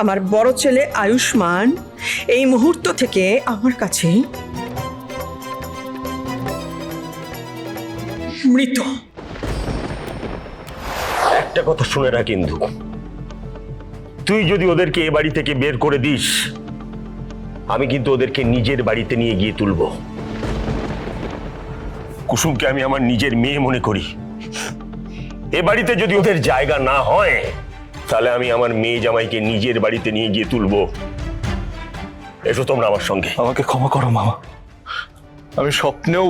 আমার বড় ছেলে আয়ুষ্মান এই মুহূর্ত থেকে আমার কাছে মৃত। একটা কথা শুনে রাখ ইন্দু, তুই যদি ওদেরকে এ বাড়ি থেকে বের করে দিস, আমি কিন্তু ওদেরকে নিজের বাড়িতে নিয়ে গিয়ে তুলব। কুসুমকে আমি আমার নিজের মেয়ে মনে করি। এ বাড়িতে যদি ওদের জায়গা না হয়, তাহলে আমি আমার মেয়ে জামাইকে নিজের বাড়িতে নিয়ে গিয়ে তুলব। এসো তোমরা আমার সঙ্গে। আমাকে ক্ষমা করো মামা, আমি স্বপ্নেও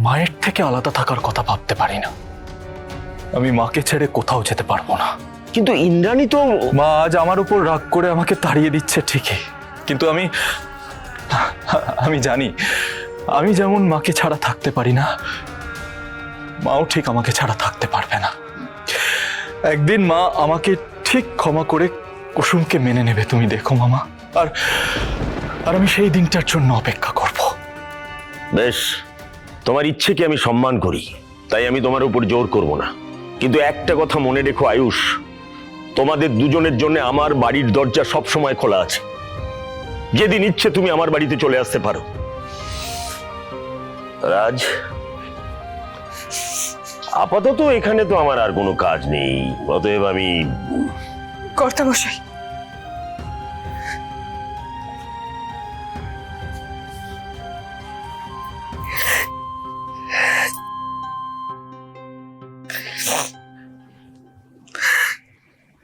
মায়ের থেকে আলাদা থাকার কথা ভাবতে পারি না। আমি মাকে ছেড়ে কোথাও যেতে পারবো না। কিন্তু ইন্দ্রাণী তো... মা আজ আমার উপর রাগ করে আমাকে তাড়িয়ে দিচ্ছে ঠিকই, কিন্তু আমি জানি আমি যেমন মাকে ছাড়া থাকতে পারি না, মাও ঠিক আমাকে ছাড়া থাকতে পারবে না। একদিন মা আমাকে ঠিক ক্ষমা করে কুসুমকে মেনে নেবে, তুমি দেখো মামা। আর আমি সেই দিনটার জন্য অপেক্ষা করব। বেশ, তোমার ইচ্ছেকে আমি সম্মান করি, তাই আমি তোমার উপর জোর করব না। কিন্তু একটা কথা মনে রেখো আয়ুষ, তোমাদের দুজনের জন্য আমার বাড়ির দরজা সব সময় খোলা আছে। যেদিন ইচ্ছে তুমি আমার বাড়িতে চলে আসতে পারো। রাজ, আপাতত এখানে তো আমার আর কোনো কাজ নেই, অতএব আমি... কর্তামশাই,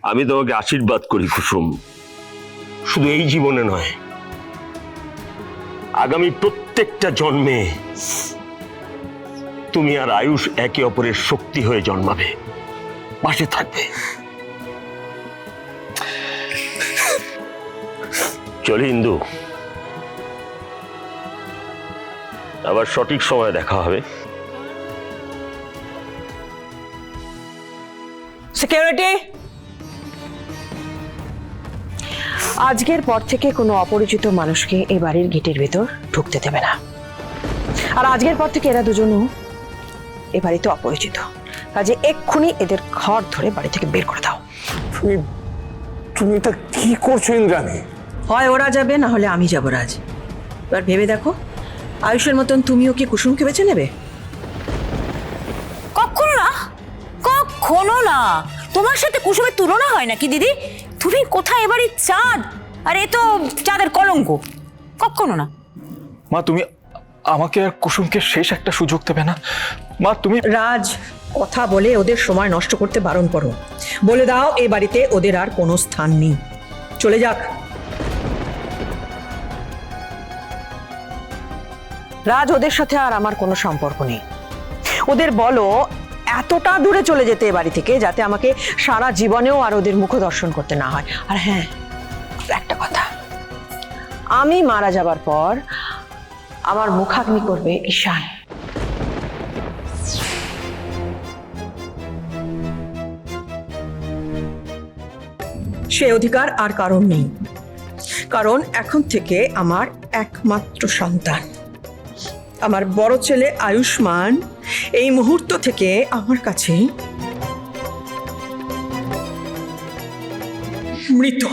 আমি তোমাকে আশীর্বাদ করি কুসুম, শুধু এই জীবনে নয়, আগামী প্রত্যেকটা জন্মে তুমি আর আয়ুষ একে অপরের শক্তি হয়ে জন্মাবে, পাশে থাকবে। চলি ইন্দু, আবার সঠিক সময় দেখা হবে। সিকিউরিটি, আজকের পর থেকে কোনো অপরিচিত মানুষকে এই বাড়ির গেটের ভেতর ঢুকতে দেবে না। আর আজকের পর থেকে এরা দুজনও এ বাড়িতে অপরিচিত, কাজে এক্ষুনি এদের ঘর ধরে বাড়ি থেকে বের করে দাও। তুমি এটা কি করছো ইন্দ্রাণী? হয় ওরা যাবে, না হলে আমি যাবো। রাজ, এবার ভেবে দেখো, আয়ুষের মতন তুমিও কি কুসুমকে বেছে নেবে? কখনো না, কখনো না। তোমার সাথে কুসুমের তুলনা হয় নাকি দিদি? তুমি কোথায় এবারে চাঁদ, আর এ তো চাঁদের কলঙ্ক। কখনো না। মা তুমি আমাকে আর কুসুমকে শেষ একটা সুযোগ দেবে না? মা তুমি... রাজ, কথা বলে ওদের সময় নষ্ট করতে বারণ করো। বলে দাও এই বাড়িতে ওদের আর কোনো স্থান নেই, চলে যাক। রাজ, ওদের সাথে আর আমার কোনো সম্পর্ক নেই। ওদের বলো এতটা দূরে চলে যেতে এ বাড়ি থেকে, যাতে আমাকে সারা জীবনেও আর ওদের মুখ দর্শন করতে না হয়। আর হ্যাঁ, একটা কথা, আমি মারা যাবার পর আমার মুখাগ্নি করবে ঈশান। সে অধিকার আর কারণ নেই, কারণ এখন থেকে আমার একমাত্র সন্তান, আমার বড় ছেলে আয়ুষ্মান এই মুহূর্ত থেকে আমার কাছে মৃত।